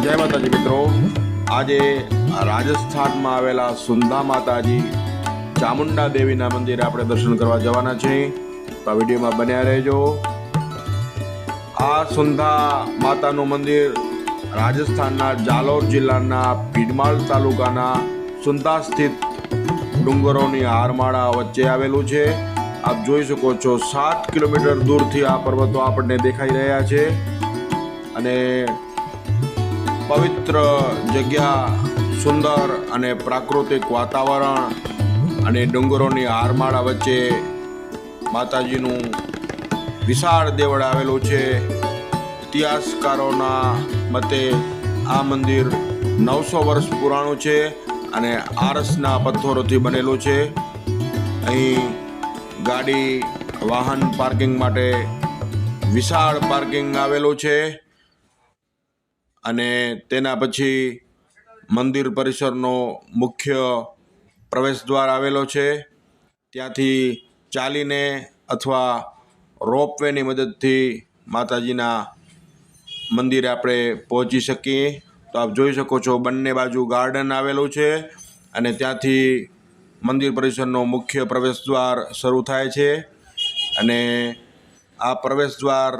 જય માતાજી મિત્રો, આજે રાજસ્થાનમાં આવેલા સુંધા માતાજી ચામુંડા દેવીના મંદિરે આપણે દર્શન કરવા જવાના છે. તો આ વિડીયોમાં બન્યા રહેજો. આ સુંધા માતાનું મંદિર રાજસ્થાનના જાલોર જિલ્લાના ભીડમાળ તાલુકાના સુંધા સ્થિત ડુંગરોની હારમાળા વચ્ચે આવેલું છે. આપ જોઈ શકો છો 7 કિલોમીટર દૂરથી આ પર્વતો આપણને દેખાઈ રહ્યા છે અને પવિત્ર જગ્યા, સુંદર અને પ્રાકૃતિક વાતાવરણ અને ડુંગરોની હારમાળા વચ્ચે માતાજીનું વિશાળ દેવળ આવેલું છે. ઇતિહાસકારોના મતે આ મંદિર 900 વર્ષ પુરાણું છે અને આરસના પથ્થરોથી બનેલું છે. અહીં ગાડી વાહન પાર્કિંગ માટે વિશાળ પાર્કિંગ આવેલું છે અને તેના પછી મંદિર પરિસરનો મુખ્ય પ્રવેશ દ્વાર આવેલો છે. ત્યાંથી ચાલીને અથવા રોપવેની મદદથી માતાજીના મંદિરે આપણે પહોંચી શકીએ. તો આપ જોઈ શકો છો બંને બાજુ ગાર્ડન આવેલું છે અને ત્યાંથી મંદિર પરિસરનો મુખ્ય પ્રવેશ દ્વાર શરૂ થાય છે અને આ પ્રવેશ દ્વાર